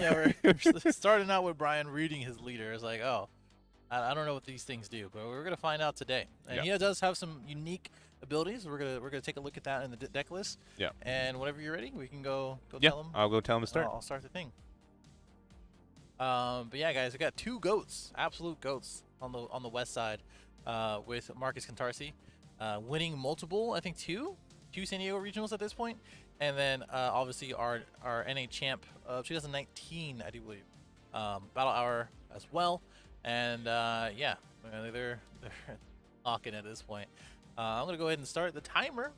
Yeah, we're starting out with Brian reading his leader. It's like, oh, I don't know what these things do, but we're gonna find out today. And Yeah. he does have some unique abilities. We're gonna take a look at that in the deck list. Yeah. And whenever you're ready, we can go Yeah. tell him. I'll go tell him to start. I'll start the thing. But yeah, guys, we got two goats, absolute goats on the west side, with Marcus Cantarsi, winning multiple, I think two San Diego regionals at this point, and then obviously our NA champ of 2019, I do believe, Battle Hour as well, and yeah, they're talking at this point. I'm gonna go ahead and start the timer,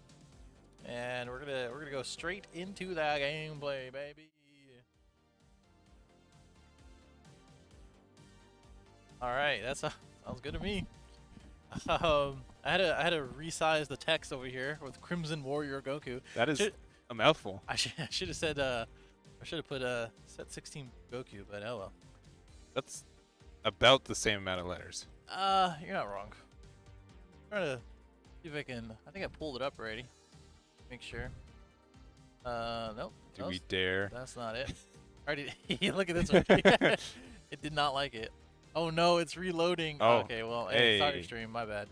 and we're gonna go straight into that gameplay, baby. All right, that sounds good to me. I had to resize the text over here with Crimson Warrior Goku. That is a mouthful. I should have said I should have put set 16 Goku, but oh well. That's about the same amount of letters. You're not wrong. I'm trying to see if I can. I think I pulled it up already. Make sure. Nope. Do we dare? That's not it. Already. Look at this one. It did not like it. Oh no, it's reloading. Oh, okay, well, hey. sorry, stream, my bad.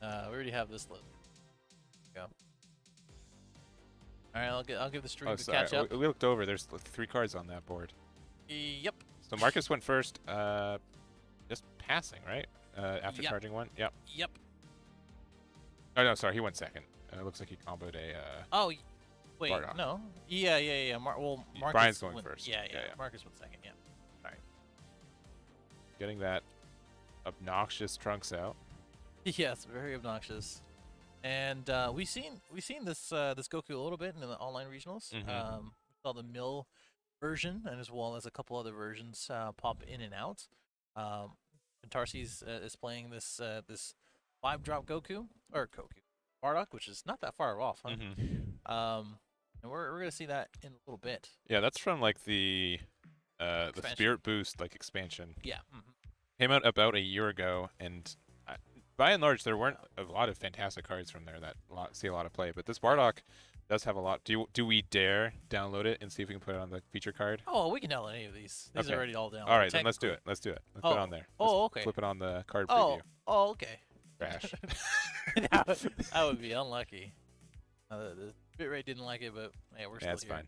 We already have this load. Go. All right, I'll give the stream Oh, a sorry. catch up. We looked over. There's 3 cards on that board. Yep. So Marcus went first. Just passing, right? After Yep. charging one. Yep. Yep. Oh no, sorry. He went second. It looks like he comboed a. Oh, wait, Bardock. no. Yeah. Marcus Brian's going went, first. Yeah. Yeah. Marcus went second. Yeah. All right. Getting that obnoxious Trunks out. Yes, very obnoxious. And we've seen this this Goku a little bit in the online regionals. Mhm. We saw the mill version, and as well as a couple other versions pop in and out. Tarsi's is playing this this 5-drop Goku Bardock, which is not that far off. Huh? Mhm. And we're gonna see that in a little bit. Yeah, that's from like the Expansion. Spirit Boost like expansion. Yeah. Came out about a year ago, and by and large, there weren't a lot of fantastic cards from there that see a lot of play. But this Bardock does have a lot. Do we dare download it and see if we can put it on the feature card? Oh, we can download any of these. These Okay. are already all down. All right, then let's do it. Let's do it. Let's put it on there. Oh, Let's okay. Flip it on the card Oh, preview. okay. Crash. that would be unlucky. The bitrate didn't like it, but yeah, we're still Yeah, it's here. fine.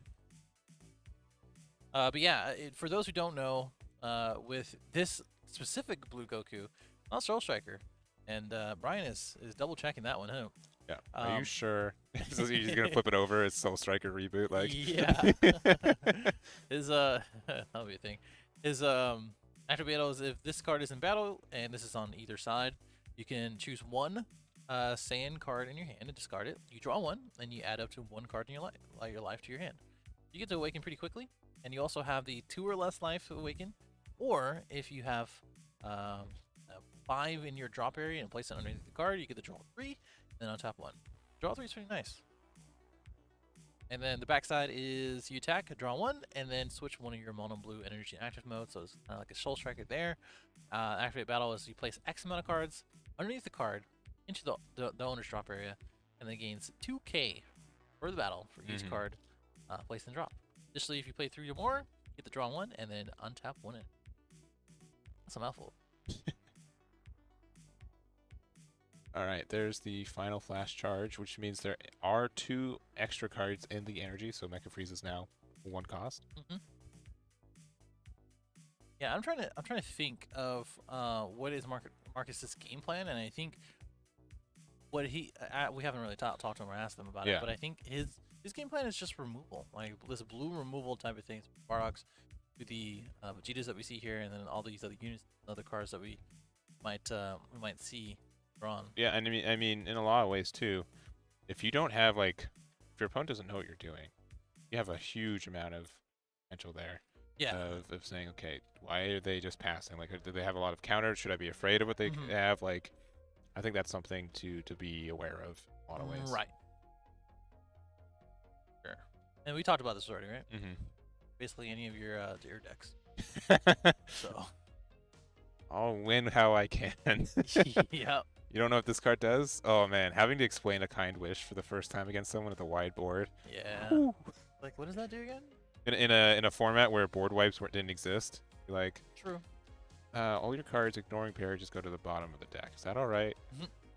But yeah, for those who don't know, with this specific Blue Goku, not Soul Striker, and Brian is double checking that one, huh? Yeah. Are you sure? So you're just gonna flip it over as Soul Striker reboot, like? Yeah. His that'll be a thing. His attribute is if this card is in battle and this is on either side, you can choose one Saiyan card in your hand and discard it. You draw one, and you add up to one card in your life to your hand. You get to awaken pretty quickly, and you also have the 2 or less life to awaken. Or if you have 5 in your drop area and place it underneath the card, you get to draw 3, then on top 1. Draw 3 is pretty nice. And then the backside is you attack, draw 1, and then switch one of your mono blue energy in active mode. So it's kind of like a Soul Striker there. Activate battle is you place X amount of cards underneath the card into the owner's drop area, and then gains 2k for the battle for each card placed in drop. Additionally, if you play 3 or more, you get to draw 1 and then untap 1 in. That's a mouthful. All right, there's the final flash charge, which means there are 2 extra cards in the energy, so Mecha Freeze is now 1 cost. Yeah, I'm trying to think of what is Marcus's game plan, and I think what we haven't really talked to him or asked him about it, but I think his game plan is just removal, like this blue removal type of things. Bardocks to the Vegetas that we see here, and then all these other units, other cards that we might see drawn. Yeah, and I mean, in a lot of ways too, if you don't have if your opponent doesn't know what you're doing, you have a huge amount of potential there. Yeah. Of saying, okay, why are they just passing? Like, do they have a lot of counters? Should I be afraid of what they have? Like, I think that's something to be aware of in a lot of ways. Right. Sure. And we talked about this already, right? Basically, any of your decks. So. I'll win how I can. Yep. You don't know what this card does? Oh man, having to explain a kind wish for the first time against someone with a wide board. Yeah. Whew. Like, what does that do again? in a format where board wipes didn't exist. Like, True. all your cards ignoring pair just go to the bottom of the deck. Is that all right?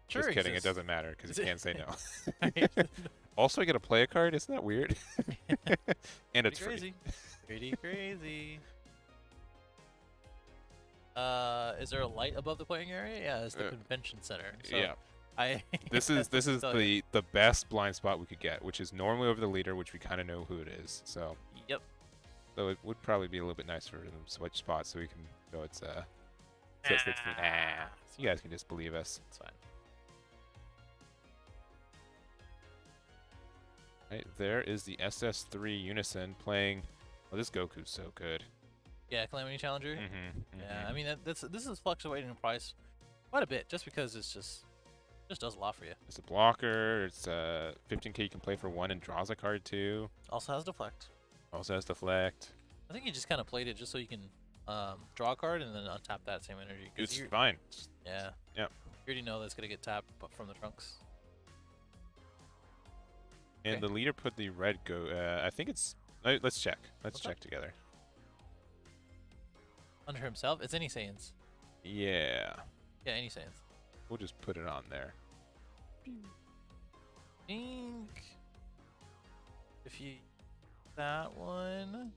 Sure. Just kidding. It exists. doesn't matter because you can't say no. Right? Also, I get to play a card. Isn't that weird? And it's free. Crazy. Pretty crazy. Is there a light above the playing area? Yeah, it's the convention center. So Yeah. This is tell you. the best blind spot we could get, which is normally over the leader, which we kind of know who it is. So Yep. so it would probably be a little bit nicer for them to switch spots so we can go. It's 616. You guys can just believe us. It's fine. Right there is the SS3 Unison playing. Oh, this Goku's so good. Yeah, Calamity Challenger. Mm-hmm. Yeah, I mean this is fluctuating in price quite a bit, just because it's just does a lot for you. It's a blocker. It's 15k you can play for 1 and draws a card too. Also has deflect. Also has deflect. I think you just kind of played it just so you can draw a card and then untap that same energy. It's fine. Yeah. Yeah. You already know that's gonna get tapped, but from the trunks. And Okay. the leader put the red go. I think it's. Let's check. Let's check together. Under himself, it's any Saiyans. Yeah. Yeah, any Saiyans. We'll just put it on there. Think if you that one.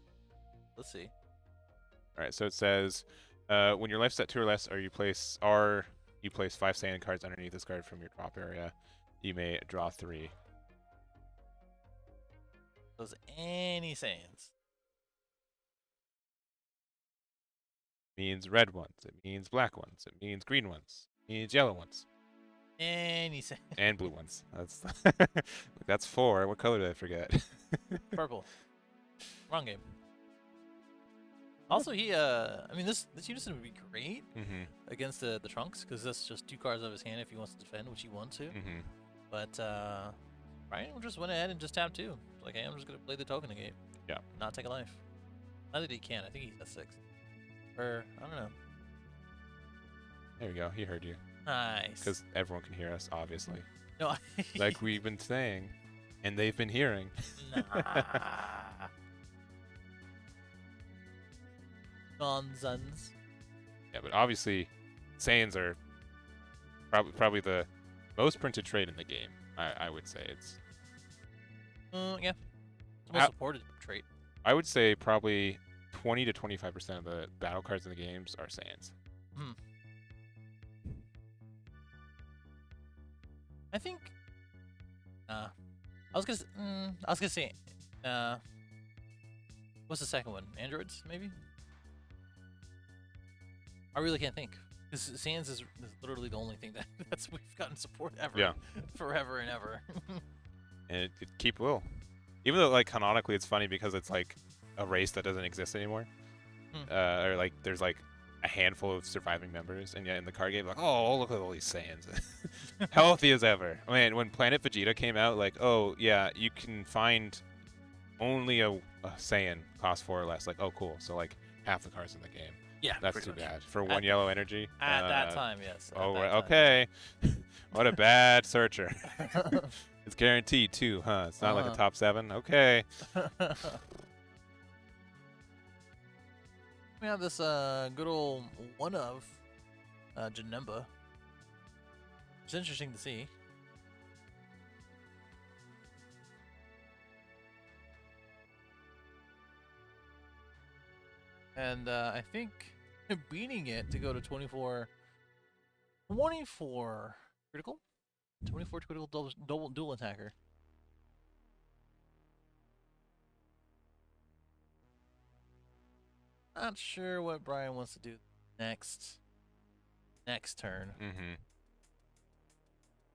Let's see. All right. So it says, when your life's at 2 or less, you place 5 Saiyan cards underneath this card from your drop area. You may draw 3. Those any Saiyans. Means red ones. It means black ones. It means green ones. It means yellow ones. Any Saiyans. And blue ones. That's 4. What color did I forget? Purple. Wrong game. Also, I mean, this Unison would be great against the Trunks, because that's just 2 cards out of his hand if he wants to defend, which he wants to. But Brian just went ahead and just tapped 2. Like, hey, I'm just gonna play the token negate. Yeah. Not take a life. Not that he can. I think he's at 6. Or I don't know. There we go. He heard you. Nice. Because everyone can hear us, obviously. No. Like we've been saying, and they've been hearing. Nah. Nonsense. Yeah, but obviously, Saiyans are probably the most printed trade in the game. I would say it's. Yeah. It's the most supported trait. I would say probably 20 to 25% of the battle cards in the games are Saiyans. I think. I was gonna say. What's the second one? Androids, maybe. I really can't think. Because Saiyans is literally the only thing that's we've gotten support ever. Yeah. Forever and ever. And it keep will. Even though, like, canonically it's funny because it's like a race that doesn't exist anymore. Or like there's like a handful of surviving members, and yet in the card game, like, oh, look at all these Saiyans. Healthy as ever. I mean, when Planet Vegeta came out, like, oh yeah, you can find only a Saiyan cost 4 or less. Like, oh cool. So like half the cards in the game. Yeah. That's too bad. For 1 yellow energy. At that time, yes. Oh, okay. What a bad searcher. It's guaranteed too, huh? It's not like a top 7. Okay. We have this good old one of Janemba. It's interesting to see. And I think beating it to go to 24 critical? 24 critical dual attacker. Not sure what Brian wants to do next turn.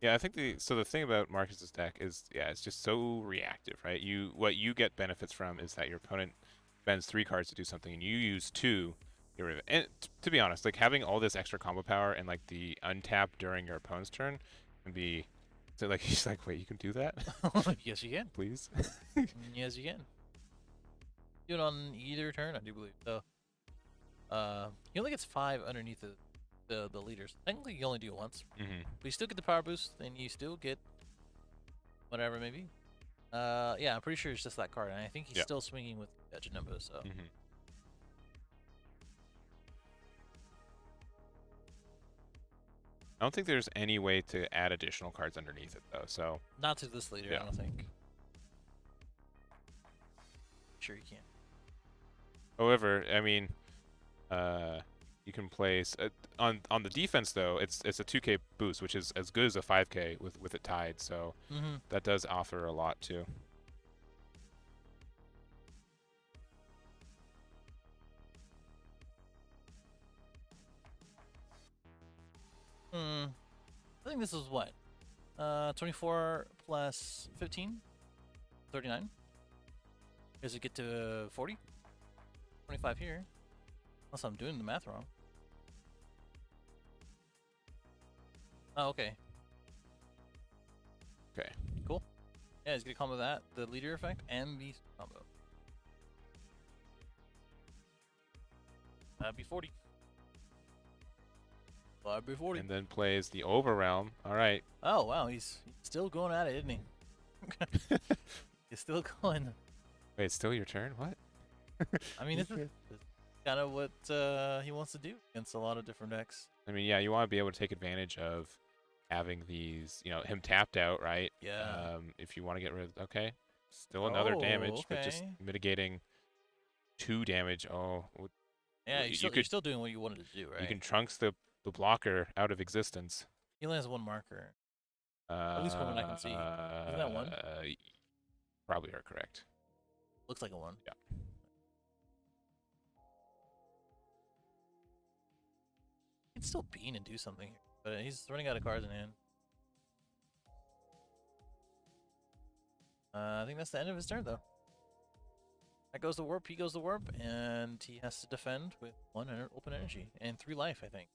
Yeah, I think the thing about Marcus's deck is, yeah, it's just so reactive, right? What you get benefits from is that your opponent spends 3 cards to do something, and you use 2. Get rid of it. And to be honest, like having all this extra combo power and like the untap during your opponent's turn can be. So like he's like, wait, you can do that? Yes, you can. Please. Yes, you can. Do it on either turn, I do believe. So, he only gets 5 underneath the leaders. Technically, you only do it once. But you still get the power boost, and you still get whatever maybe. Yeah, I'm pretty sure it's just that card, and I think he's Yeah. still swinging with Janemba, so. Mm-hmm. I don't think there's any way to add additional cards underneath it though. So Not to this leader, yeah. I don't think. Sure you can. However, I mean, you can place on the defense though. It's a 2K boost, which is as good as a 5K with it tied. So that does offer a lot too. I think this is what? 24 plus 15? 39? Does it get to 40? 25 here. Unless I'm doing the math wrong. Oh, okay. Okay. Cool. Yeah, he's gonna combo that, the leader effect, and the combo. That'd be 40. That'd be 40. And then plays the Overrealm. All right. Oh, wow, he's still going at it, isn't he? He's still going. Wait, it's still your turn? What? I mean, this is kind of what he wants to do against a lot of different decks. I mean, yeah, you want to be able to take advantage of having these, him tapped out, right? Yeah. If you want to get rid of, okay, still another damage, but just okay. mitigating 2 damage. Oh, Yeah, you you're still doing what you wanted to do, right? You can trunks the blocker out of existence. He only has 1 marker. At least one that I can see. Isn't that 1? Probably are correct. Looks like a 1. Yeah. He can still bean and do something here, but he's running out of cards in hand. I think that's the end of his turn, though. That goes to warp, he goes to warp, and he has to defend with 1 open energy and 3 life, I think.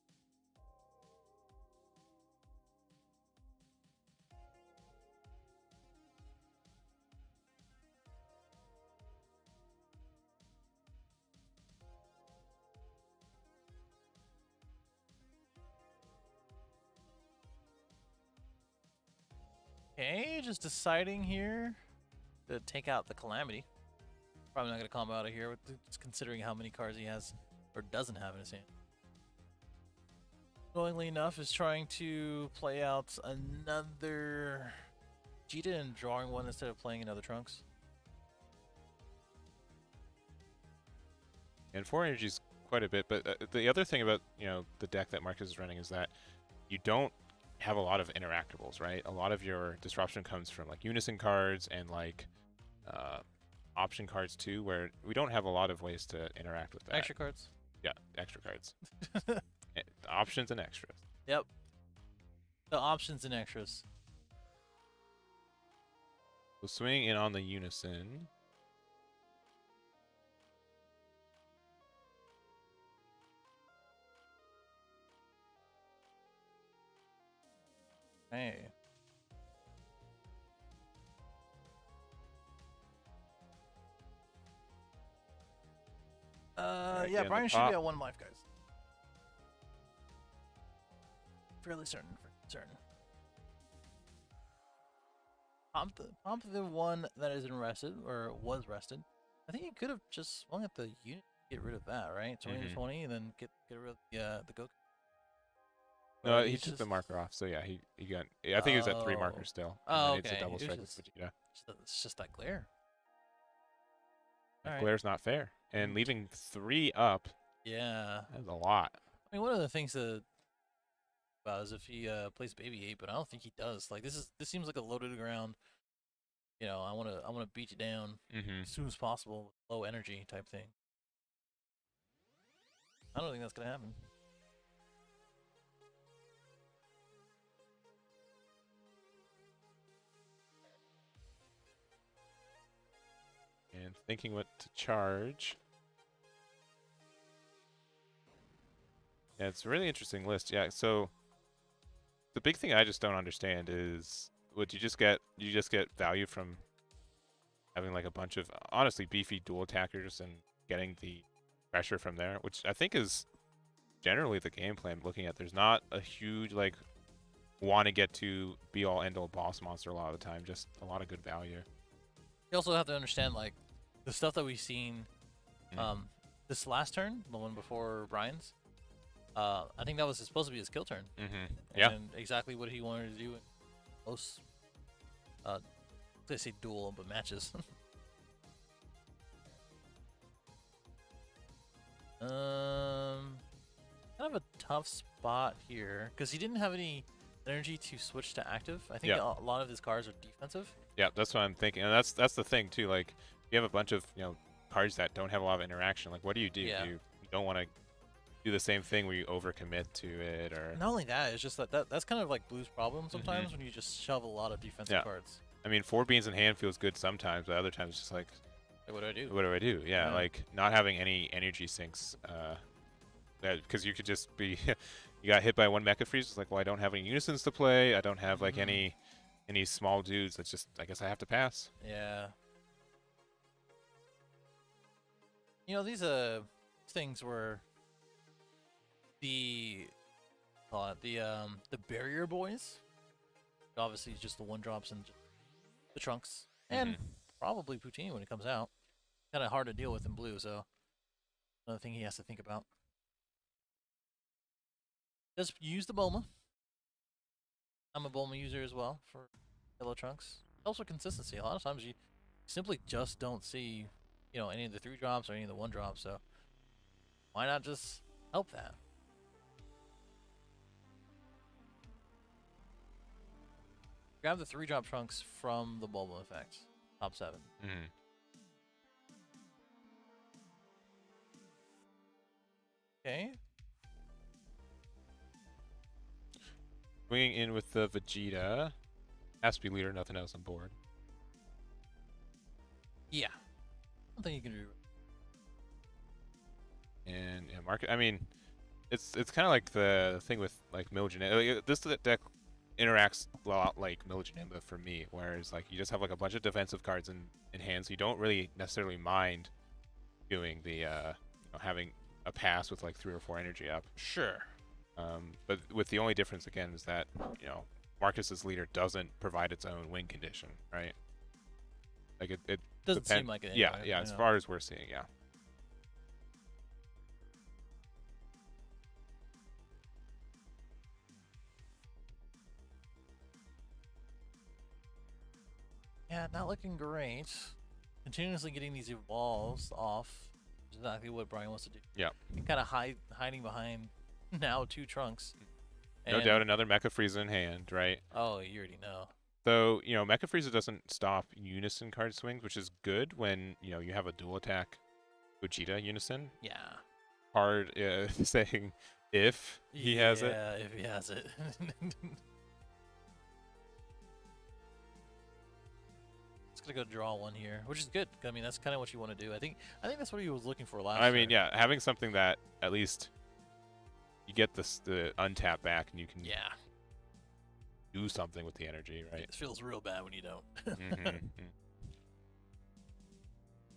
Okay, just deciding here to take out the Calamity. Probably not going to combo out of here, just considering how many cards he has or doesn't have in his hand. Knowingly enough, is trying to play out another Vegeta and drawing 1 instead of playing another Trunks. And 4 energy is quite a bit, but the other thing about the deck that Marcus is running is that you don't have a lot of interactables, right? A lot of your disruption comes from like unison cards and like option cards too, where we don't have a lot of ways to interact with that. Extra cards. Yeah, extra cards. Options and extras. Yep. The options and extras. So swing in on the unison. Hey. Yeah, Brian should be at 1 life, guys. Fairly certain. Pump the 1 that isn't rested, or was rested. I think he could have just swung at the unit to get rid of that, right? 20 to 20, and then get rid of the Goku. No, he took the marker off, so yeah, he got. I think he was at 3 markers still. Oh, okay. It's a double strike with Vegeta. It's just that glare. That glare's not fair, and leaving 3 up. Yeah, that's a lot. I mean, one of the things about is if he plays Baby 8, but I don't think he does. Like this seems like a low to the ground. I wanna beat you down as soon as possible, with low energy type thing. I don't think that's gonna happen. And thinking what to charge. Yeah, it's a really interesting list. Yeah, so the big thing I just don't understand is would you just get value from having like a bunch of honestly beefy dual attackers and getting the pressure from there, which I think is generally the game plan. Looking at, there's not a huge like want to get to be all end all boss monster a lot of the time, just a lot of good value. You also have to understand like the stuff that we've seen Mm. this last turn, the one before Brian's. I think that was supposed to be his kill turn. Yeah. And exactly what he wanted to do in most, let's say duel, but matches. Kind of a tough spot here because he didn't have any energy to switch to active. I think Yeah. a lot of his cards are defensive. Yeah, that's what I'm thinking, and that's the thing too. Like, you have a bunch of cards that don't have a lot of interaction. Like, what do? Yeah. You don't want to do the same thing where you overcommit to it, or Not only that, it's just that's kind of like Blue's problem sometimes when you just shove a lot of defensive Yeah. cards. I mean, 4 beans in hand feels good sometimes, but other times it's just like, Like, what do I do? what do I do? Yeah, Yeah. like not having any energy sinks, because you could just be, you got hit by one Mecha Freeze. It's like, well, I don't have any unisons to play. I don't have like any small dudes. It's just, I guess I have to pass. Yeah. You know, these things were the the barrier boys. Obviously just the 1-drops and the trunks. And probably Poutine when it comes out. Kind of hard to deal with in blue, so another thing he has to think about. Just use the Bulma. I'm a Bulma user as well for yellow trunks. Helps with consistency. A lot of times you simply just don't see, any of the 3-drops or any of the 1-drops, so why not just help that? Grab the 3-drop trunks from the Bulma effect. Top 7. Okay. Swinging in with the Vegeta. Has to be leader, nothing else on board. Yeah. Nothing you can do. And yeah, market. I mean, it's kind of like the thing with like Miljanimba. Like, this deck interacts a lot like Miljanimba for me, whereas like you just have like a bunch of defensive cards in hand, so you don't really necessarily mind doing the having a pass with like 3 or 4 energy up. Sure. But with the only difference again is that Marcus's leader doesn't provide its own win condition, right? Like it Doesn't seem like it. Yeah, Anyway, yeah. As far as we're seeing, yeah. Yeah, not looking great. Continuously getting these evolves off is exactly what Brian wants to do. Yeah. And kind of hiding behind now 2 trunks. No doubt another Mecha Frieza in hand, right? Oh, you already know. So, Mecha Frieza doesn't stop Unison card swings, which is good when, you have a dual attack Vegeta Unison. Yeah. Hard saying if he has it. Yeah, if he has it. Just gonna go draw 1 here, which is good. I mean, that's kind of what you want to do. I think that's what he was looking for last. I mean, turn. yeah, having something that at least you get the untap back and you can do something with the energy, right? It feels real bad when you don't.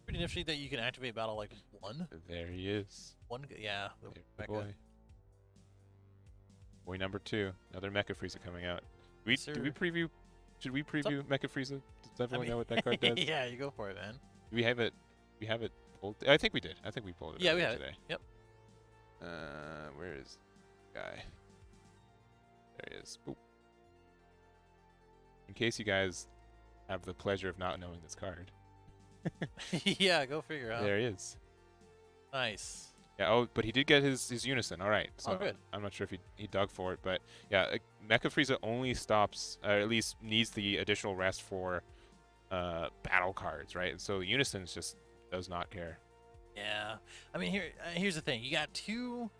Pretty nifty that you can activate battle like 1. There he is. 1, yeah. The boy. Boy number 2. Another Mecha Frieza coming out. Should we preview Mecha Frieza? Does everyone know what that card does? Yeah, you go for it, man. Do we have it pulled? I think we did. I think we pulled it. Yeah, we have today. it. Yep. Where is the guy? There he is. Boop. In case you guys have the pleasure of not knowing this card. Yeah, go figure out. There he is. Nice. Yeah, oh, but he did get his Unison. All right. So good. I'm not sure if he dug for it, but yeah, Mecha Frieza only stops, or at least needs the additional rest for battle cards, right? And so Unison's just does not care. Yeah. I mean, here's the thing. You got two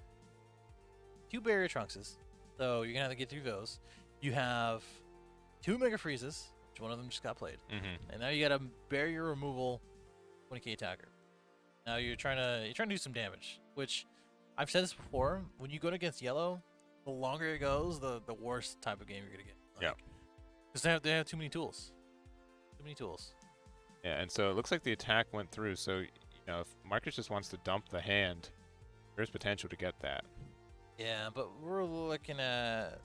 barrier trunkses, so you're gonna have to get through those. You have 2 Mega Freezes, which one of them just got played, and now you got a barrier removal 20k attacker. Now you're trying to do some damage, which I've said this before. When you go against yellow, the longer it goes, the worse type of game you're gonna get. Yeah. Because they have too many tools. Too many tools. Yeah, and so it looks like the attack went through. So if Marcus just wants to dump the hand, there's potential to get that. Yeah, but we're looking at.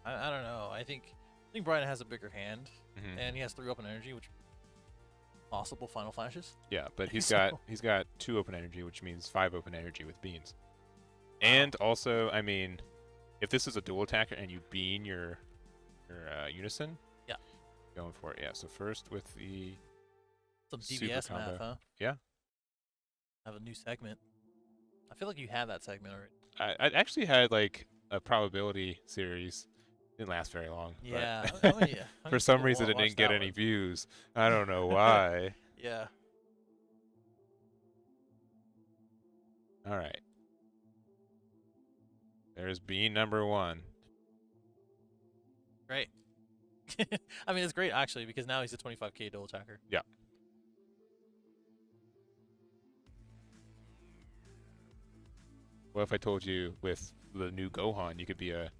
I don't know. I think think Brian has a bigger hand, Mhm. and he has 3 open energy, which possible final flashes. Yeah, but he's So- got 2 open energy, which means 5 open energy with beans. Wow. And also, I mean, if this is a dual attacker and you bean your unison, Yeah. going for it. Yeah. So first with the Some super DBS combo. math, huh? Yeah. Have a new segment. I feel like you had that segment already. I actually had like a probability series. Didn't last very long. Yeah. But how many for some people reason, it watched didn't get that any one? views. I don't know why. Yeah. All right. There's bean number 1. Great. I mean, it's great actually because now he's a 25k dual attacker. Yeah. What if I told you with the new Gohan, you could be a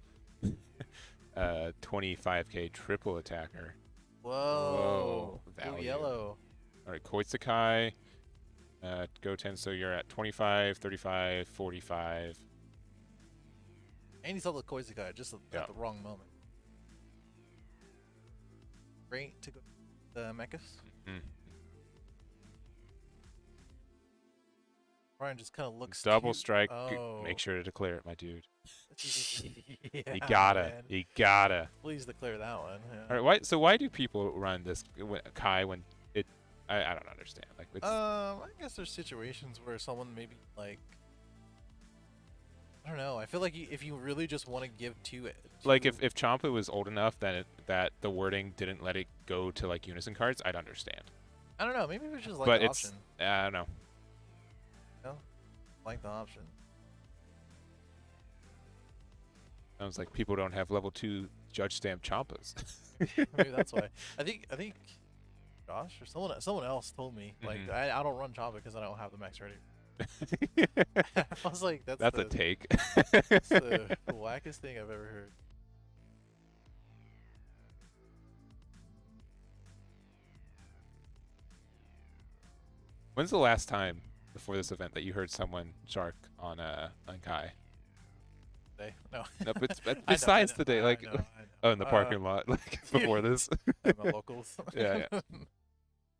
25k triple attacker? Whoa. Blue value. yellow. All right, Koitsukai, go 10, so you're at 25, 35, 45. And he saw the Koizukai just Yeah. at the wrong moment. Great to go the mechas. Mm. Brian just kind of looks Double too- strike. Oh. Make sure to declare it, my dude. Yeah, You gotta. man. You gotta. Please declare that one. Yeah. All right. Why do people run this Kai when it? I don't understand. Like it's, I guess there's situations where someone maybe like I don't know. I feel like if you really just want to give to like if Champa was old enough that the wording didn't let it go to like unison cards, I'd understand. I don't know. Maybe it's just like but the it's option. I don't know. Like the option. Sounds like people don't have level 2 judge stamp Champas. Maybe that's why. I think Josh or someone else told me like Mhm. I don't run Choppa because I don't have the max ready. I was like, that's a take. that's the wackest thing I've ever heard. When's the last time before this event that you heard someone shark on Kai? Today. No. No, but I know, besides I the day, know, like I know. oh, in the parking lot, like before this. At my locals. Yeah, yeah.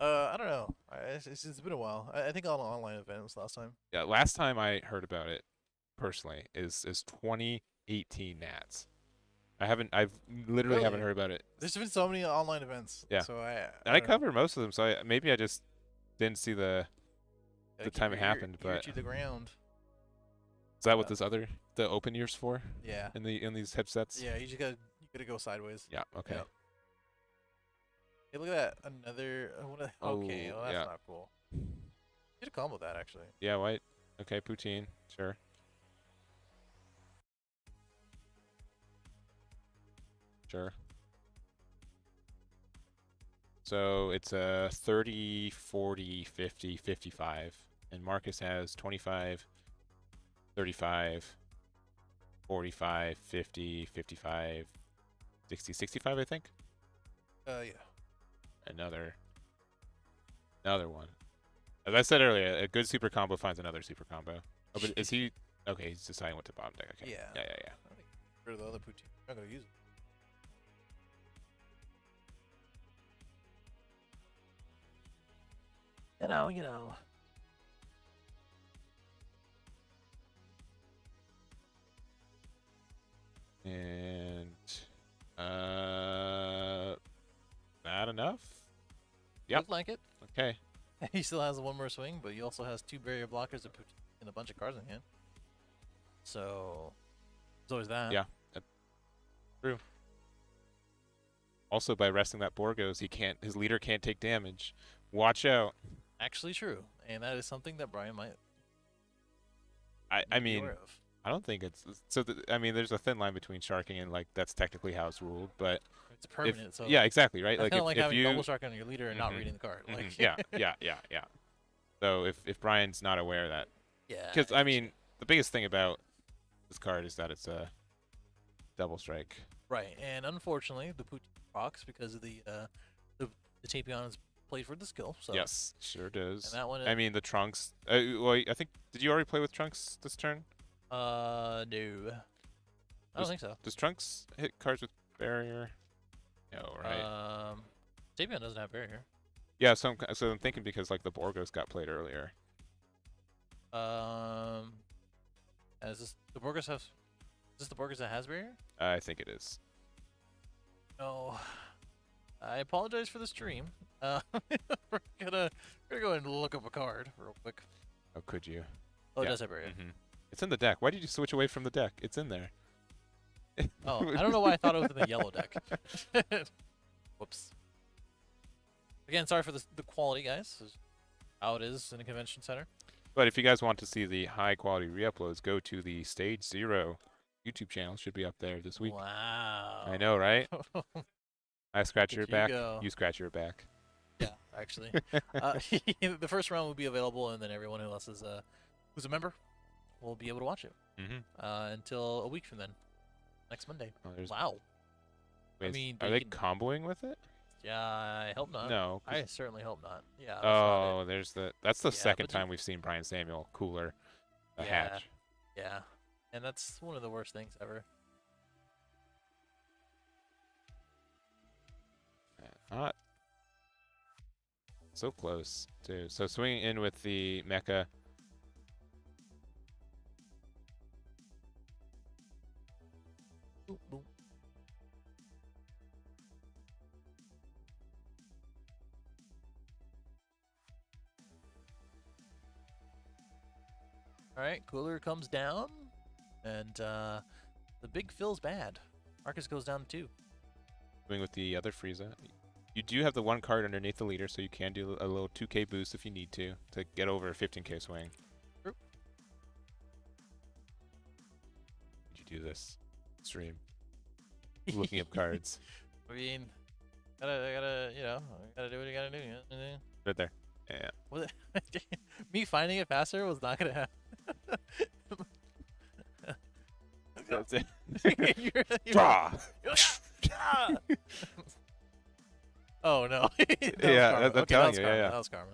I don't know. It's been a while. I think on an online event was last time. Yeah, last time I heard about it personally is 2018 Nats. I've literally haven't Really? heard about it. There's been so many online events. Yeah. So And I don't know. cover most of them, so maybe I just didn't see the Gotta time keep it your happened, ear but to the ground. is that what Yeah. this the open ear's for Yeah. in these headsets? Yeah. You gotta go sideways. Yeah, okay. Yeah. Hey, look at that! Another. Okay, Oh, well, that's yeah. not cool. Get a combo with that actually. Yeah, white. Okay, poutine. Sure. Sure. So it's a 30, 40, 50, 55. And Marcus has 25, 35, 45, 50, 55, 60, 65, I think. Yeah. Another one. As I said earlier, a good super combo finds another super combo. Oh, but is he... Okay, he's deciding what to bottom deck. Okay. Yeah. Yeah. I think rid of the other poutine. I'm not gonna use it. You know. And not enough. Yep. Looked like it. Okay. He still has one more swing, but he also has 2 barrier blockers and a bunch of cards in hand. So there's always that. Yeah. True. Also, by resting that Borgos, his leader can't take damage. Watch out. Actually true. And that is something that Brian might I be mean, aware of. I don't think it's so. I mean, there's a thin line between sharking and like that's technically how it's ruled, but It's permanent, so yeah, exactly, right. I Like kinda if, like if having you double shark on your leader and not Mhm. reading the card. Like Mhm. yeah. So if Brian's not aware of that, yeah. because I mean, the biggest thing about this card is that it's a double strike. Right, and unfortunately, the poutine rocks because of the Tapion is played for the skill. So Yes, sure does. and that one. I mean, the Trunks. Well, I think did you already play with Trunks this turn? No, I don't think so. Does Trunks hit cards with barrier? No, right? Sabian doesn't have barrier. Yeah, so I'm thinking because like the Borgos got played earlier. Is this the Borgos have? Is this the Borgos that has barrier? I think it is. No. I apologize for the stream. We're gonna go and look up a card real quick. Oh, could you? Oh, Yeah. it does have barrier. It's in the deck. Why did you switch away from the deck? It's in there. Oh, I don't know why I thought it was in the yellow deck. Whoops. Again, sorry for the quality, guys. This is how it is in a convention center. But if you guys want to see the high quality re-uploads, go to the Stage Zero YouTube channel. Should be up there this week. Wow. I know, right? I scratch your back. Go. You scratch your back. Yeah, actually. The first round will be available, and then everyone who else is who's a member will be able to watch it until a week from then, next Monday. Oh, wow. Wait, I mean, are they comboing with it? Yeah, I hope not. No. I certainly hope not. Yeah. Oh, that's the Yeah, second time we've seen Brian Samuel cooler a hatch. Yeah, and that's one of the worst things ever. Not so close too. So swinging in with the mecha. Boop, boop. All right, cooler comes down, and the big Phil's bad. Marcus goes down to 2. Swing with the other Frieza. You do have the one card underneath the leader, so you can do a little 2k boost if you need to get over a 15k swing. True. Did you do this stream? Looking up cards. I mean, gotta, you know, gotta do what you gotta do. Right there. Yeah. Was it me finding it faster was not gonna happen. That's it. Draw. Oh no. Yeah, I'm telling you. Yeah. That was karma.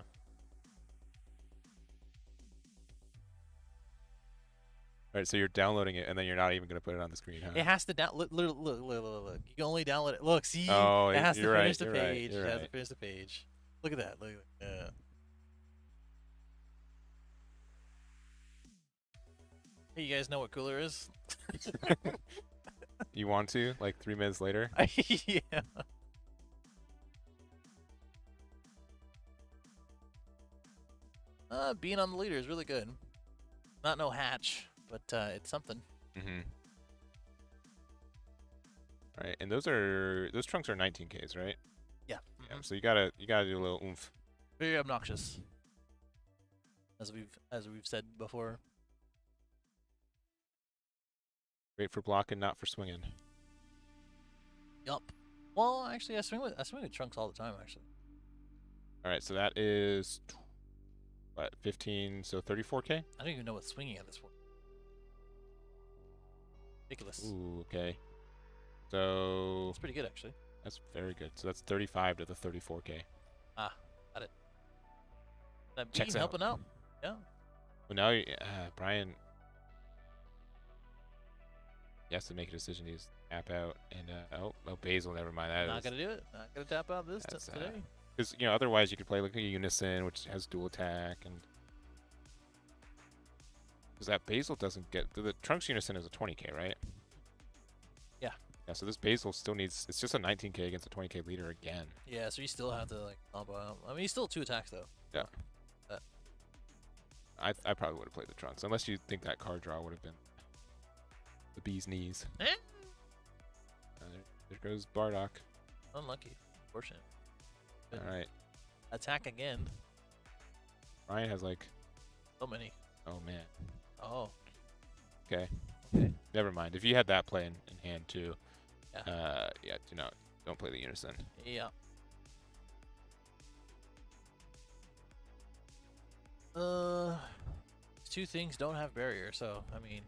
All right, so you're downloading it, and then you're not even gonna put it on the screen, huh? It has to look. You can only download it. Look, see. Oh, it has to you're finish right, the you're right, page. you're It has right. to finish the page. Look at that. Look at that. Hey, you guys know what cooler is? You want to? Like 3 minutes later? Yeah. Being on the leader is really good. Not no hatch, but it's something. Mm-hmm. All right, and those trunks are 19Ks, right? Yeah. Yeah. So you gotta do a little oomph. Very obnoxious. As we've said before. Great for blocking, not for swinging. Yup. Well, actually, I swing with trunks all the time. Actually. All right, so that is what 15, so 34K. I don't even know what's swinging at this point. Ridiculous. Ooh, okay. So It's pretty good actually. that's very good. So that's 35 to the 34K. Ah, got it. That Checks beam out. helping out. Yeah. Well, now Brian, he has to make a decision. He's tap out, and oh, Basil. Never mind. Not gonna do it. Not gonna tap out this That's, today. Because otherwise you could play like a Unison, which has dual attack, and because that Basil doesn't get the Trunks Unison is a 20k, right? Yeah. Yeah. So this Basil still needs. It's just a 19k against a 20k leader again. Yeah, so you still have to like combo out. I mean, he's still 2 attacks though. Yeah. I probably would have played the Trunks, unless you think that card draw would have been the bee's knees. Eh? There goes Bardock. Unlucky. Fortunate. Good. All right. Attack again. Brian has like. So many. Oh man. Oh. Okay. Never mind. If you had that play in hand too. Yeah. Yeah. Don't play the Unison. Yeah. Two things don't have barrier, so I mean,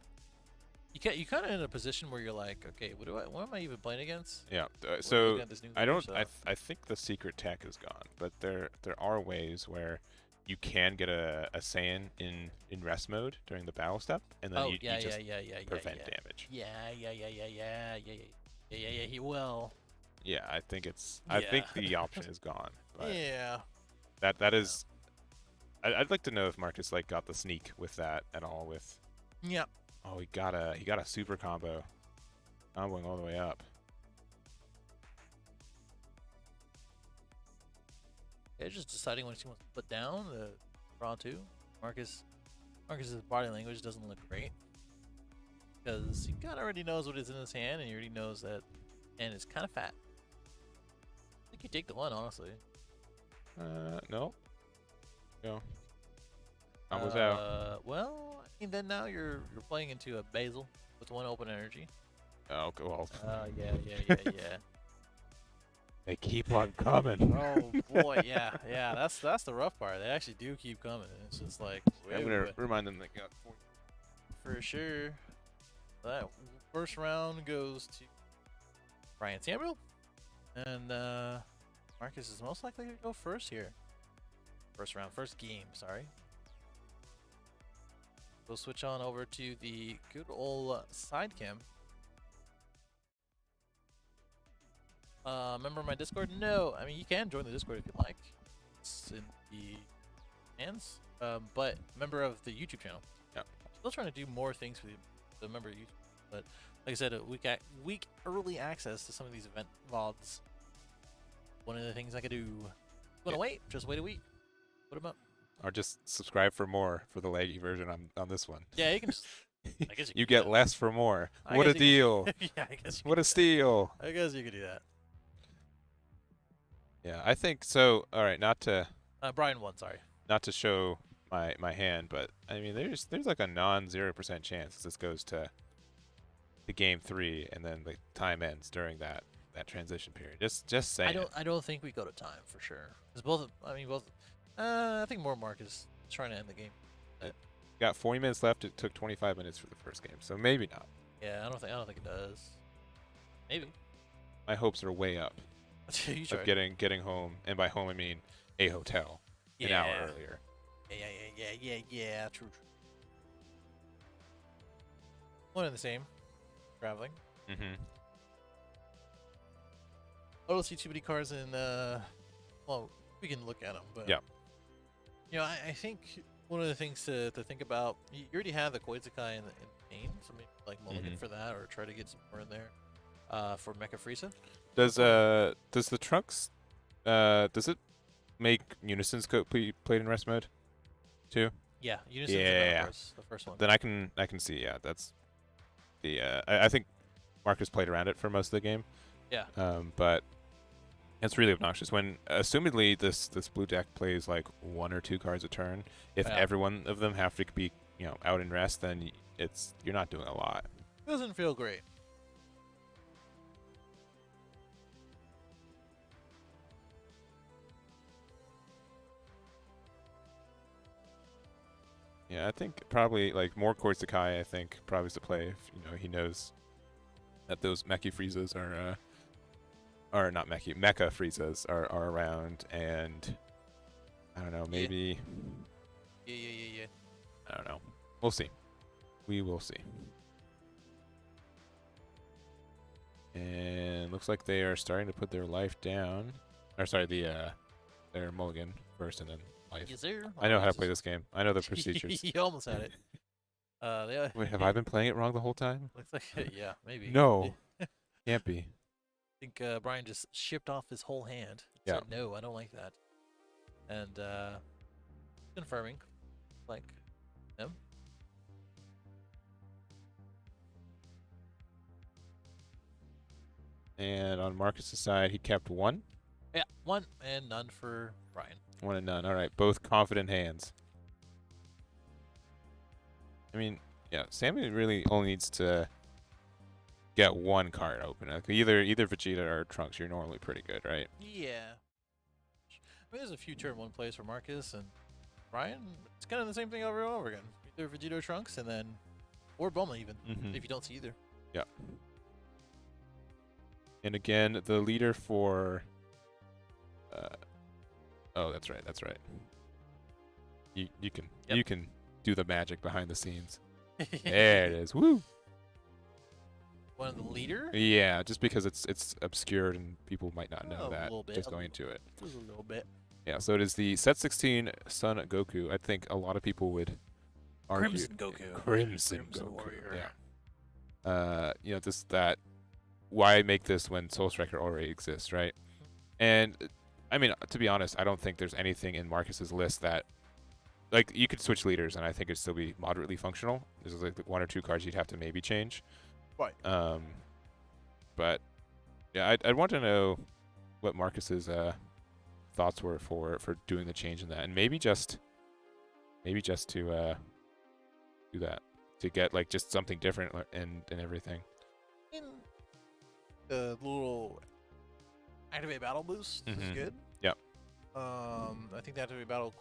you kind of in a position where you're like, okay, what am I even playing against? Yeah. We're So looking at this new I leader, don't. so- I think the secret tech is gone, but there are ways where you can get a Saiyan in rest mode during the battle step, and then Oh you just yeah. prevent damage. Yeah. He will. Yeah, I think it's. I think the option is gone. But Yeah. that is. I'd like to know if Marcus like got the sneak with that at all. With Yeah. oh, he got a super comboing all the way up. Yeah, just deciding what he wants to put down. The draw 2. Marcus's body language doesn't look great because he kind of already knows what is in his hand, and he already knows that hand is kind of fat. I think you take the 1, honestly. No. No. Combo's out. Well, I mean, then now you're playing into a basil with 1 open energy. Oh, well. Yeah. They keep on coming. Oh boy, yeah. That's the rough part. They actually do keep coming. It's just like I'm gonna remind them they got 4. for sure. That first round goes to Brian Samuel, and Marcus is most likely to go first here. First game. Sorry. We'll switch on over to the good old side cam. Member of my Discord? No. I mean, you can join the Discord if you like. It's in the hands. But member of the YouTube channel. Yeah. Still trying to do more things for the member of YouTube. But like I said, a week early access to some of these event VODs. One of the things I could do. Wanna wait? Just wait a week. Put them up. Or just subscribe for more for the laggy version on this one. Yeah, you can just. I guess you can get less for more. I What a guess deal! Yeah, I guess. What a steal! I guess you could do that. Yeah, I think so. All right, not to Brian won. Sorry. not to show my hand, but I mean, there's like a non-0% chance this goes to game 3, and then the time ends during that transition period. Just saying. I don't think we go to time for sure. Because both. I think more Mark is trying to end the game. Got 40 minutes left. It took 25 minutes for the first game, so maybe not. Yeah, I don't think it does. Maybe. My hopes are way up You of tried. getting home, and by home I mean a hotel an hour earlier. Yeah. True. One and the same. Traveling. Mm-hmm. I don't see too many cars in. Well, we can look at them, but Yeah. You know, I think one of the things to think about. You already have the CoreTCG in the main, so maybe like mulligan Mhm. for that, or try to get some more in there. For Mecha Frieza. Does the Trunks does it make Unison's coat played in rest mode too? Yeah, Unison's Yeah. the first one. Then I can see. Yeah, that's the. I think Marcus played around it for most of the game. Yeah. But it's really obnoxious when, assumedly, this blue deck plays like 1 or 2 cards a turn. If Yeah. every one of them have to be out in rest, then you're not doing a lot. Doesn't feel great. Yeah, I think probably like more CoreTCG. I think probably is the play if he knows that those Mecha Friezas are not Mecha Friezas are around, and I don't know, maybe Yeah. I don't know. We'll see. We will see. And looks like they are starting to put their life down. Or sorry, their mulligan first and then life. Yes, sir. I know how to play this game. I know the procedures. You almost had it. Wait, have I been playing it wrong the whole time? Looks like yeah, maybe. No. Can't be. I think Brian just shipped off his whole hand. Yeah. Said, no, I don't like that. And confirming, like him. And on Marcus's side, he kept 1. Yeah, 1 and none for Brian. 1 and none. All right, both confident hands. I mean, yeah, Sammy really only needs to get 1 card open. Like either Vegeta or Trunks, you're normally pretty good, right? Yeah. I mean, there's a few turn 1 plays for Marcus and Brian. It's kind of the same thing over and over again. Either Vegeta or Trunks, and then or Bulma even, if you don't see either. Yeah. And again, the leader for. Oh, that's right. That's right. You can do the magic behind the scenes. There it is. Woo! One of the leader? Yeah, just because it's obscured and people might not know A that little bit. just going into it. Just a little bit. Yeah, so it is the set 16 Sun Goku. I think a lot of people would argue Crimson Goku. Crimson Goku. Warrior. Yeah. You know, this that why make this when Soul Striker already exists, right? And I mean, to be honest, I don't think there's anything in Marcus's list that like you could switch leaders and I think it'd still be moderately functional. There's like one or two cards you'd have to maybe change. Right. But yeah, I'd want to know what Marcus's thoughts were for doing the change in that, and maybe just to do that to get like just something different and everything. In the little activate battle boost is good. Yep. I think the activate battle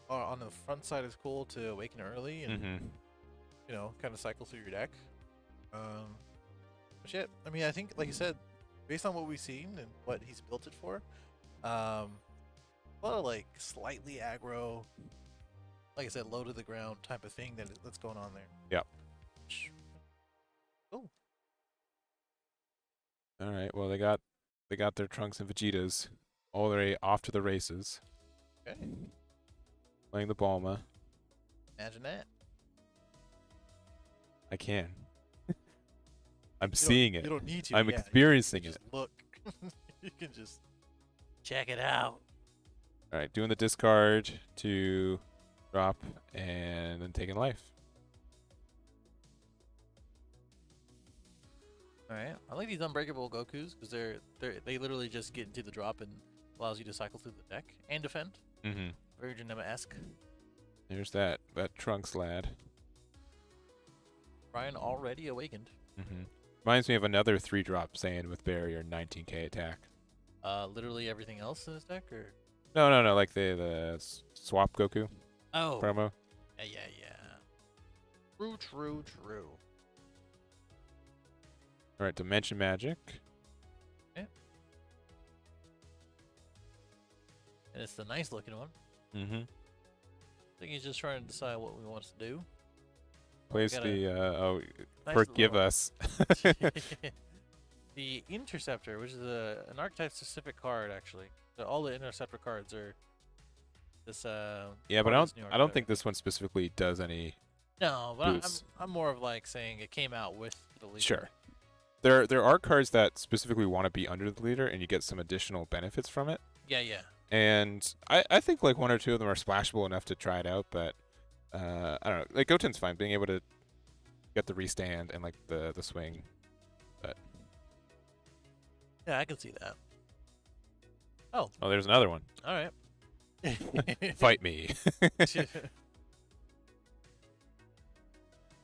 on the front side is cool to awaken early and you know kind of cycle through your deck. But shit, I mean, I think like you said, based on what we've seen and what he's built it for, a lot of like slightly aggro, like I said, low to the ground type of thing that's going on there. Yep. Oh. All right. Well, they got their Trunks and Vegetas all the way off to the races. Okay. Playing the Bulma. Imagine that. I can. I'm seeing it. You don't need to. I'm yeah, experiencing you it. just look. You can just check it out. All right, doing the discard to drop and then taking life. All right, I like these unbreakable Gokus because they literally just get into the drop and allows you to cycle through the deck and defend. Mm-hmm. Very Genema-esque. There's that Trunks lad. Brian already awakened. Mm-hmm. Reminds me of another 3-drop Saiyan with barrier 19k attack. Literally everything else in this deck, or No, like the swap Goku promo. Yeah. True. All right, Dimension Magic. Yeah. And it's the nice looking one. Mm-hmm. I think he's just trying to decide what we want to do. Plays Nice forgive little- us. The Interceptor, which is an archetype-specific card, actually. So all the Interceptor cards are this. Yeah, but part of this new I don't archetype. think this one specifically does any. No, but boosts. I'm more of like saying it came out with the leader. Sure. There are cards that specifically want to be under the leader, and you get some additional benefits from it. Yeah. And I think like one or two of them are splashable enough to try it out, but I don't know. Like Goten's fine, being able to get the restand and like the swing. But Yeah, I can see that. oh, there's another one. All right. Fight me.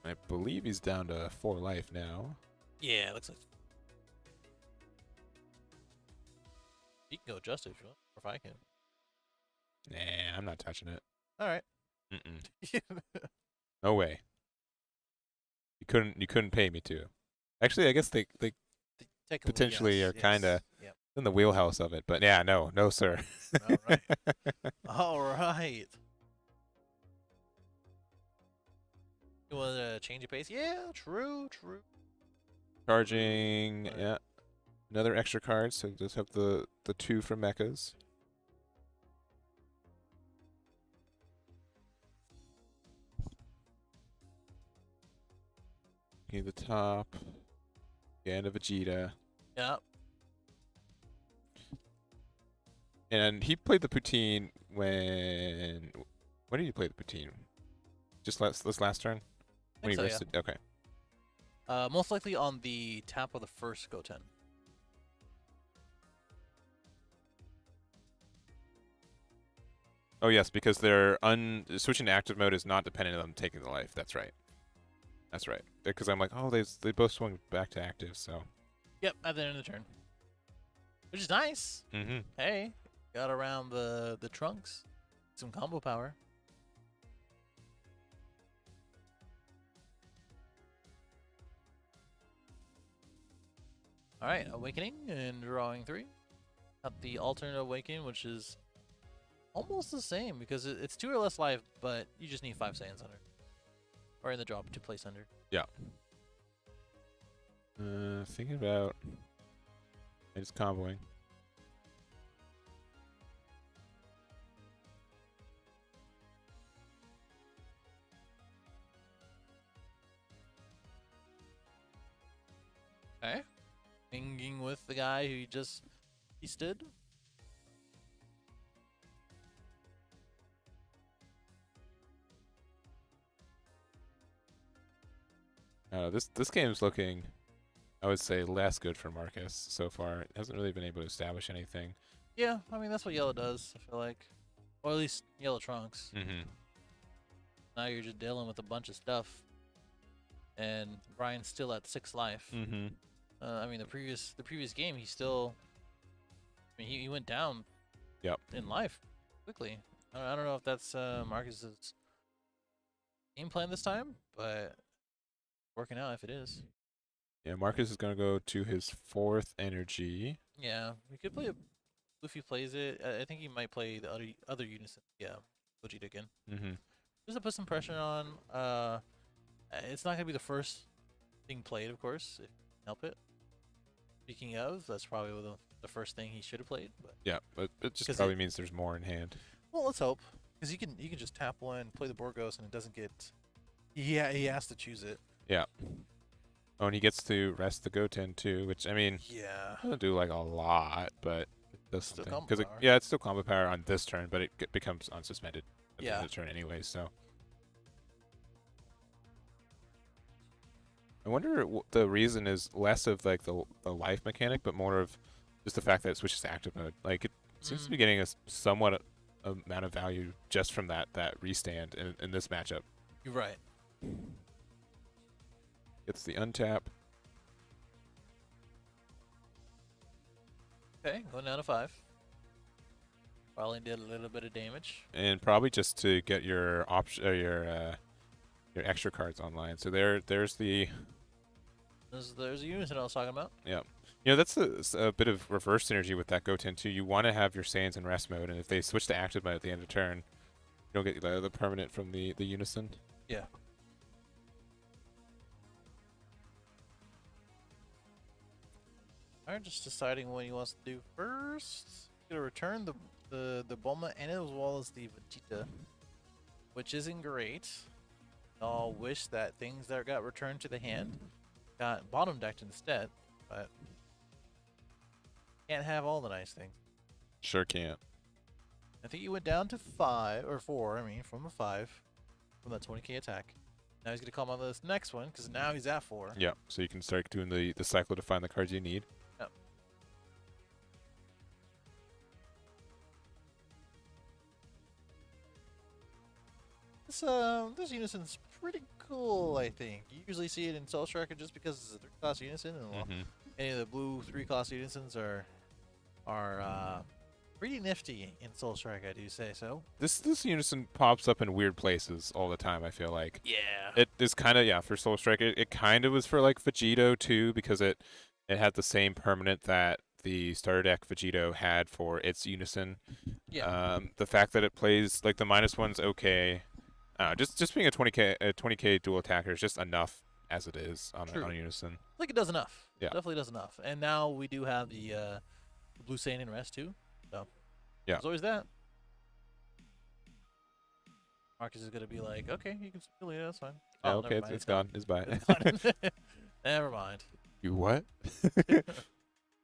I believe he's down to 4 life now. Yeah, it looks like. You can go adjust it if you want, or if I can. Nah, I'm not touching it. All right. Mm-mm. No way. You couldn't pay me to. Actually, I guess they Technically, potentially yes, are kinda- Yep. in the wheelhouse of it, but yeah, no, sir. All right. All right. You want to change your pace? Yeah, true. Charging, yeah. Another extra card, so just have the 2 from mechas. Okay, the top. And a Vegeta. Yep. And he played the Poutine when did he play the Poutine? Just this last turn? When he so, yeah. rested? Okay. Most likely on the tap of the first Goten. Oh yes, because they're switching to active mode is not dependent on them taking the life. That's right. That's right. Because I'm like, oh, they both swung back to active, so. Yep, at the end of the turn. Which is nice. Mm-hmm. Hey, got around the trunks. Some combo power. All right, awakening and drawing 3. Got the alternate awakening, which is almost the same because it's 2 or less life, but you just need 5 Saiyans under, or in the drop to place under. Yeah. Thinking about just comboing. Okay. Pinging with the guy who just beasted. This game's looking, I would say, less good for Marcus so far. It hasn't really been able to establish anything. Yeah, I mean that's what yellow does. I feel like, or at least yellow trunks. Mm-hmm. Now you're just dealing with a bunch of stuff, and Brian's still at 6 life. Mm-hmm. I mean the previous game he still, I mean he went down. Yep. In life, quickly. I don't know if that's Marcus's game plan this time, but working out if it is. Yeah, Marcus is gonna go to his 4th energy. Yeah, we could play if he plays it. I think he might play the other unison. Yeah, Gogeta again. Mm-hmm. Just to put some pressure on. It's not gonna be the first thing played, of course, if you can help it. Speaking of, that's probably the first thing he should have played. But Yeah, but it just probably means there's more in hand. well, let's hope, because you can just tap one, play the Borgos, and it doesn't get. He has to choose it. Yeah. Oh, and he gets to rest the Goten too, which I mean, Yeah. doesn't do like a lot, but it does Still something. combo power. Yeah, it's still combo power on this turn, but it becomes unsuspended at the Yeah. end of the turn anyway. So I wonder the reason is less of like the life mechanic, but more of just the fact that it switches to active mode. Like it seems to be getting a somewhat amount of value just from that restand in this matchup. You're right. Gets the untap. Okay, going down to 5. Probably did a little bit of damage. And probably just to get your option your extra cards online. So there's the There's a unison I was talking about. yeah. You know, that's a bit of reverse synergy with that Goten too. You want to have your Saiyans in rest mode, and if they switch to active mode at the end of turn, you don't get the permanent from the unison. Yeah. Alright, just deciding what he wants to do first. He's gonna return the Bulma and as well as the Vegeta, which isn't great. I'll wish that things that got returned to the hand got bottom decked instead, but can't have all the nice things. Sure can't. I think he went down to 5 or 4. I mean, from a 5 from that 20k attack. Now he's gonna come on this next one because now he's at 4. Yeah, so you can start doing the cycle to find the cards you need. Yep. This unison's pretty cool, I think. You usually see it in Soul Striker just because it's a 3-class unison, and any of the blue 3-class unisons are pretty nifty in Soul Striker, I do say so. This unison pops up in weird places all the time, I feel like. Yeah. It is kind of, yeah, for Soul Striker. It kind of was for like Vegito too, because it had the same permanent that the starter deck Vegito had for its unison. Yeah. The fact that it plays like the -1's okay. Just being a 20k dual attacker is just enough as it is on a unison. I think it does enough. Yeah. Definitely does enough. And now we do have the blue Saiyan in rest too. So yeah. There's always that. Marcus is gonna be like, okay, you can still yeah, that's fine. Yeah, Oh, okay, it's gone. It's bye. It's gone. Never mind. You what?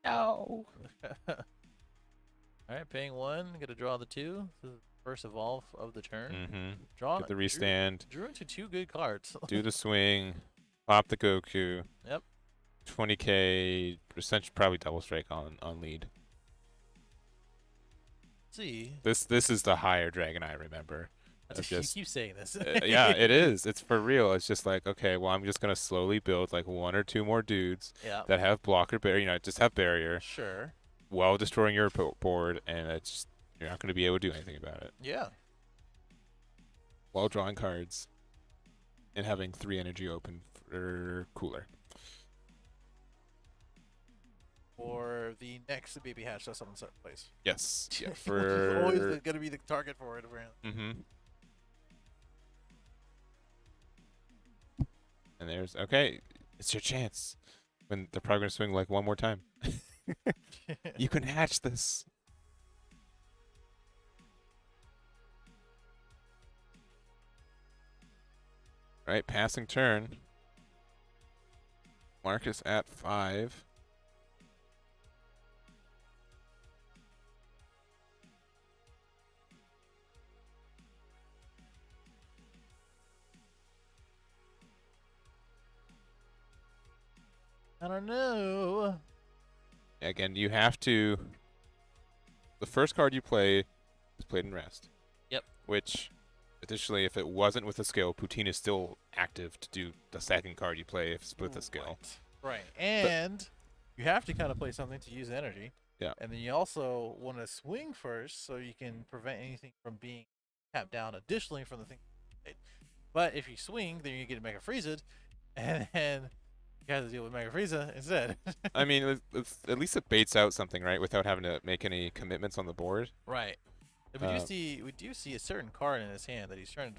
No. Alright, paying 1, gonna draw the 2. This is the first evolve of the turn. Draw Get the restand. Drew into 2 good cards. Do the swing. Pop the Goku. Yep. 20k, essentially probably double strike on lead. See. This is the higher dragon I remember. You keep saying this. Yeah, it is. It's for real. It's just like, okay, well, I'm just gonna slowly build like 1 or 2 more dudes that have blocker barrier. You know, just have barrier. Sure. While destroying your board, and it's just, you're not gonna be able to do anything about it. Yeah. While drawing cards, and having 3 energy open for cooler. Or the next baby hatch does something certain place. Yes. Yeah. For always gonna be the target for it, apparently. And there's okay. It's your chance. when they're probably gonna swing like one more time. You can hatch this. Right, passing turn. Marcus at 5. I don't know. Again, you have to. The first card you play is played in rest. Yep. Which, additionally, if it wasn't with a skill, Poutine is still active to do the second card you play if it's with a skill. Right. And you have to kind of play something to use energy. Yeah. And then you also want to swing first so you can prevent anything from being tapped down additionally from the thing. But if you swing, then you get to Mega Frieza, and then you have to deal with Mega Frieza instead. I mean, at least it baits out something, right? Without having to make any commitments on the board. Right. We do see a certain card in his hand that he's trying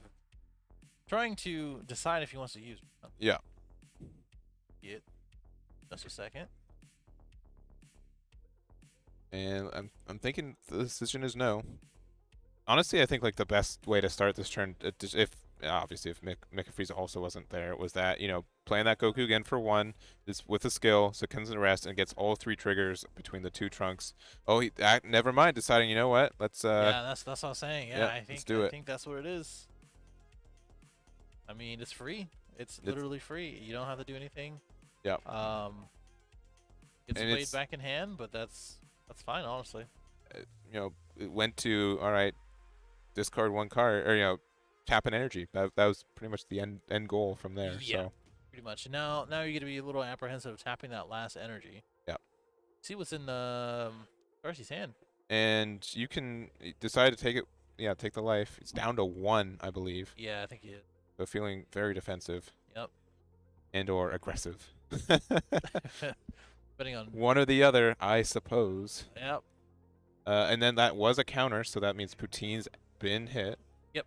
to decide if he wants to use. Yeah. It. Just a second. And I'm thinking the decision is no. Honestly, I think like the best way to start this turn, if obviously if Mega Frieza also wasn't there, was that playing that Goku again for 1 is with a skill, so it comes in rest and gets all 3 triggers between the 2 trunks. Oh, never mind. Deciding, you know what? Let's. Yeah, that's what I'm saying. Yeah, I think that's what it is. I mean, it's free. It's literally free. You don't have to do anything. Yeah. It's played back in hand, but that's fine, honestly. It went to all right. Discard 1 card, or tap an energy. That was pretty much the end goal from there. Yeah, so. pretty much. Now you're gonna be a little apprehensive of tapping that last energy. Yeah. See what's in Darcy's hand. And you can decide to take it. Yeah, take the life. It's down to 1, I believe. Yeah, I think he is. So feeling very defensive. Yep. And/or aggressive. Depending on one or the other, I suppose. Yep. And then that was a counter, so that means Poutine's been hit. Yep.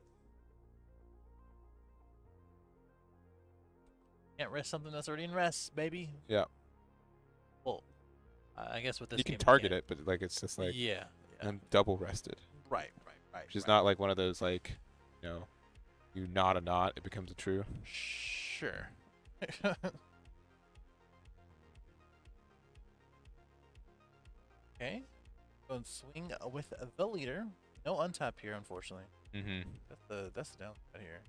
Can't rest something that's already in rest, baby. Yeah. Well, I guess with this you can game, target it, but like it's just like yeah. I'm double rested. Right. Which is not like one of those like, you knot a knot, it becomes a true. Sure. Okay. Go and swing with the leader. No untap here, unfortunately. Mm-hmm. That's the downside here.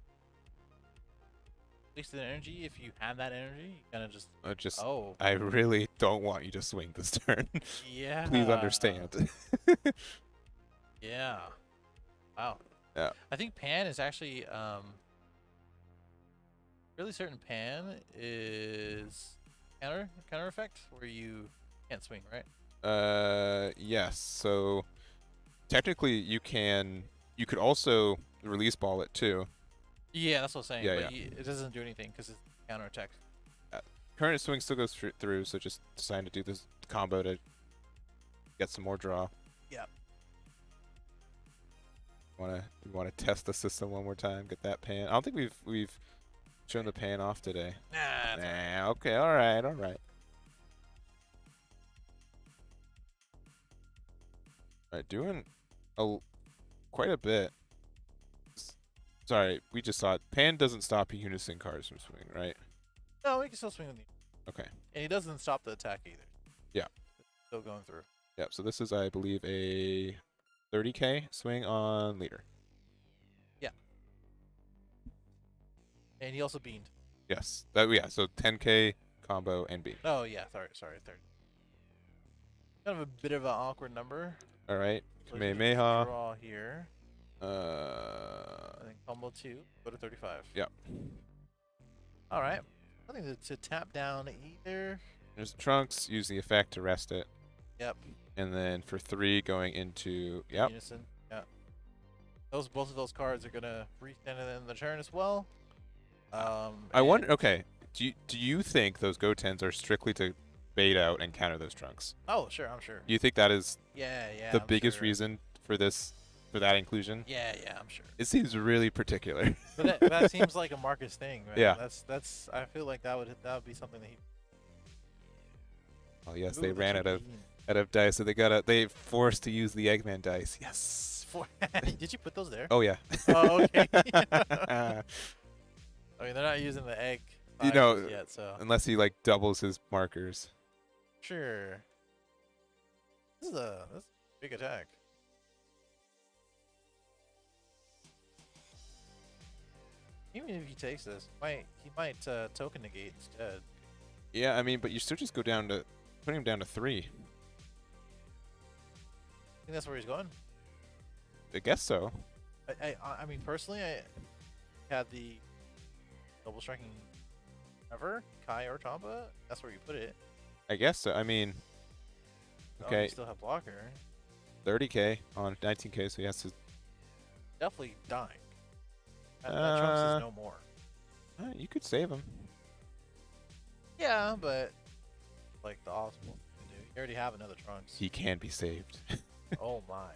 Wasted energy. If you have that energy, you kind of just. Oh. I really don't want you to swing this turn. Yeah. Please understand. Yeah. Wow. Yeah. I think Pan is actually really certain Pan is counter effect where you can't swing, right? Yes. So technically you could also release ball it too. Yeah, that's what I'm saying. Yeah, but it doesn't do anything because it's counter attack. Current swing still goes through, so just decide to do this combo to get some more draw. Yeah. We wanna test the system one more time, get that pan. I don't think we've shown the pan off today. Nah. Nah. Okay. All right. Alright, doing quite a bit. Sorry, we just saw it. Pan doesn't stop unison cards from swinging, right? No, we can still swing with you. Okay. And he doesn't stop the attack either. Yeah. It's still going through. Yeah, so this is, I believe, a 30k swing on leader. Yeah. And he also beamed. Yes. So 10k combo and beam. Oh, yeah. Sorry. 30. Kind of a bit of an awkward number. All right. So Kamehameha. draw here. I think combo 2. Go to 35. Yep. All right. Nothing to tap down either. There's Trunks. Use the effect to rest it. Yep. And then for 3 going into Unison. Yeah. Both of those cards are gonna restand in the turn as well. I wonder. Okay. Do you think those Gotens are strictly to bait out and counter those Trunks? Oh, sure. I'm sure. You think that is the biggest reason for that inclusion? Yeah, I'm sure. It seems really particular. But that seems like a Marcus thing, right? Yeah. That's I feel like that would be something that he. Oh yes, Ooh, they the ran out of Chibi. dice, so they forced to use the Eggman dice. Yes. Did you put those there? Oh yeah. Oh, okay. I mean, they're not using the egg You size know, just yet, so unless he like doubles his markers. sure. This is a big attack. Even if he takes this, he might token negate instead. Yeah, I mean, but you still just go down to putting him down to 3. I think that's where he's going. I guess so. I mean, personally, I had the double striking ever, Kai or Tomba. That's where you put it. I guess so. I mean, Oh, okay, you still have blocker. 30k on 19k, so he has to. Definitely dying. That Trunks is no more. You could save him. Yeah, but like the optimal thing to do. You already have another Trunks. He can be saved. Oh my.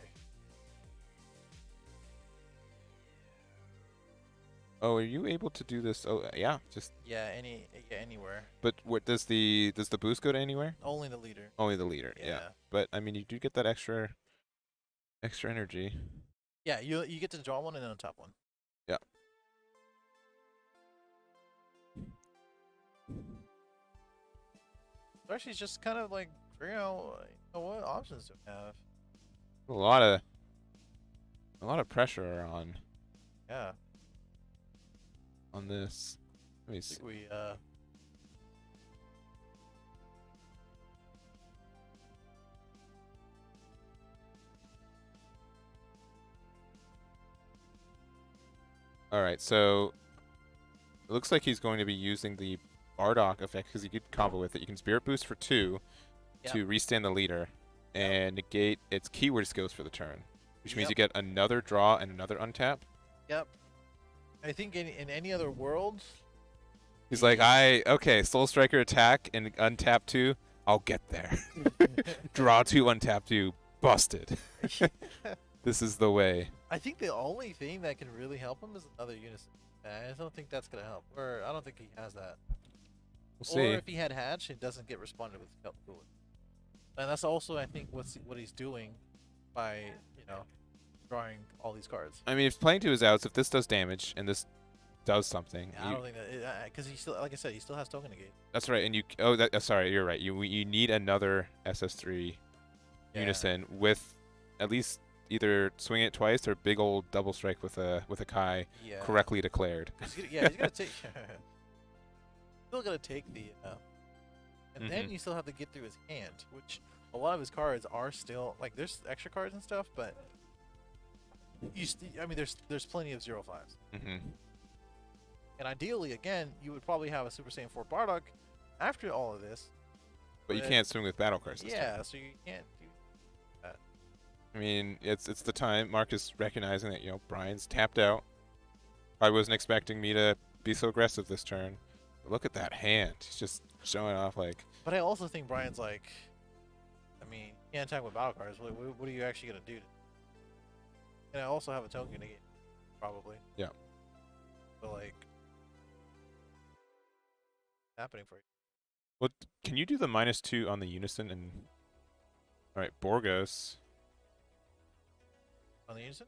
Oh, are you able to do this? Oh, yeah, just. Yeah, anywhere. But what does the boost go to anywhere? Only the leader. Only the leader. Yeah. But I mean, you do get that extra energy. Yeah, you get to draw one and then on top one. Yeah. So actually, it's just kind of like figuring out what options do we have. A lot of pressure Yeah, on this. Let me I see. think we All right, so it looks like he's going to be using the Bardock effect because you could combo with it. You can Spirit Boost for 2 to restand the leader and negate its keyword skills for the turn, which means you get another draw and another untap. Yep. I think in any other world, He's like, okay, Soul Striker attack and untap 2. I'll get there. Draw 2, untap 2, busted. This is the way. I think the only thing that can really help him is another unison. I don't think that's gonna help, or I don't think he has that. We'll see. Or if he had Hatch, it doesn't get responded with Cool. And that's also, I think, what he's doing by drawing all these cards. I mean, if playing to his outs, if this does damage and this does something, Yeah, I don't think that because he still, like I said, he still has token negate. that's right. And sorry, you're right. You need another SS3 unison with at least either swing it twice or big old double strike with a Kai correctly declared. He's gonna take. Still gonna take the, and then you still have to get through his hand, which a lot of his cards are still like there's extra cards and stuff, but I mean there's plenty of 0/5s. And ideally, again, you would probably have a Super Saiyan 4 Bardock after all of this. But you can't swing with battle cards. Yeah, so you can't do that. I mean, it's the time. Mark is recognizing that Brian's tapped out. I wasn't expecting me to be so aggressive this turn. But look at that hand. He's just showing off like. But I also think Brian's like, I mean, you can't attack with battle cards. What are you actually gonna do? And I also have a token negate, probably. Yeah. But like, happening for you. What can you do the -2 on the unison and? All right, Borgos. On the unison?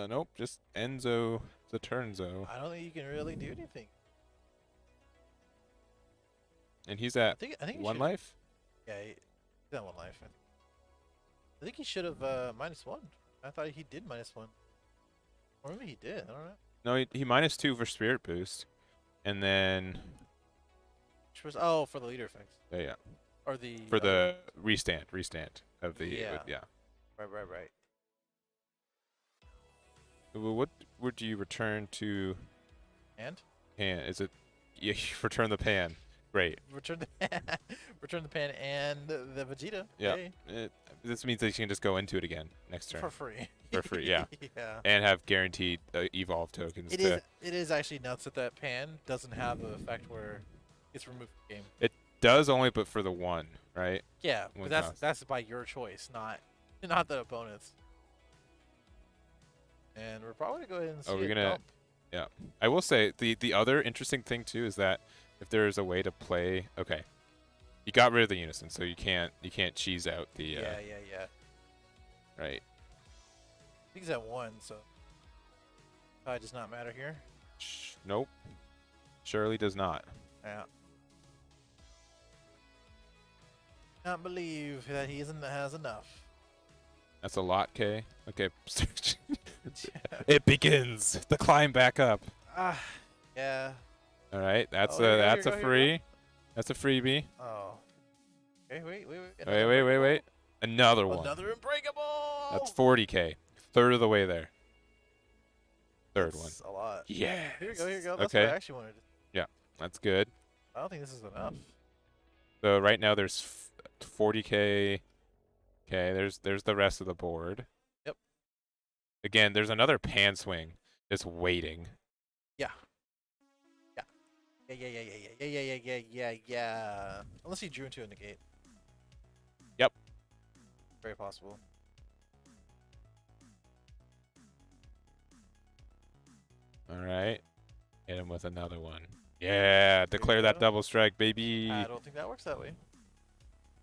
Nope. Just Enzo the Turnzo. I don't think you can really do anything. And he's at I think 1 life. Yeah, he's at 1 life. I think he should have -1. I thought he did -1. Or maybe he did. I don't know. No, he -2 for Spirit Boost, and then. Which was for the leader effects. Yeah. Or the For the restand of the Yeah. Right. Well, what would you return to? And Pan? Is it? Yeah, you return the pan. Great. return the return the pan and the Vegeta. Yeah. Hey, This means that you can just go into it again next turn for free. for free. Yeah. Yeah. And have guaranteed evolve tokens. It is actually nuts that pan doesn't have an effect where it's removed from the game. It does only, but for the 1, right? Yeah, One but cost. that's by your choice, not the opponent's. And we're probably gonna go ahead and see we're it gonna. dump. Yeah. I will say the other interesting thing too is that if there is a way to play, okay, You got rid of the unison, so you can't cheese out the Yeah. right. I think he's at 1, so does not matter here. Nope. Surely does not. Yeah. Can't believe that he has enough. That's a lot, K. Okay. It begins. The climb back up. Yeah. All right. That's Oh, here you a go. free. That's a freebie. Oh. Okay, wait. Wait. Another one. Another unbreakable. That's 40K. Third of the way there. Third one. That's a lot. Yeah. Here you go. That's Okay. what I actually wanted. Yeah. That's good. I don't think this is enough. So right now there's 40K. Okay, there's the rest of the board. Yep. Again, there's another pan swing just waiting. Yeah. Unless he drew into a negate. Yep. Very possible. All right. Hit him with another one. Yeah, declare that double strike, baby. I don't think that works that way.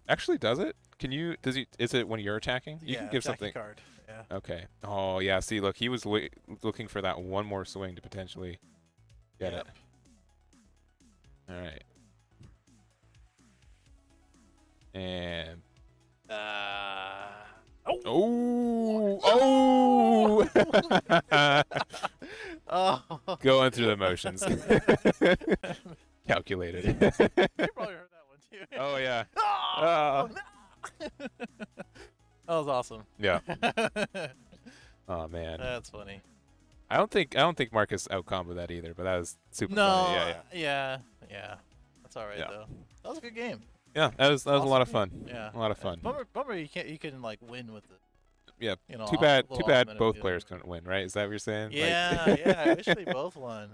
Actually, does it? Can you? Does he? Is it when you're attacking? You Yeah, can give attacking something. card. Yeah. Okay. Oh yeah. See, look, he was looking for that one more swing to potentially get Yep. it. All right. And oh. Oh. Going through the motions. Calculated. You probably heard that one too. Oh yeah. Oh, no. That was awesome. Yeah. Oh man. That's funny. I don't think Marcus outcomboed that either, but that was super No. funny. Yeah. Yeah. That's all right Yeah. though. That was a good game. Yeah, that was a lot of Awesome. fun. Yeah. A lot of fun. Bummer you couldn't like win with it. Yeah. You know, Too off- bad little both off-minute players couldn't win, right? Is that what you're saying? Yeah, yeah. I wish they both won.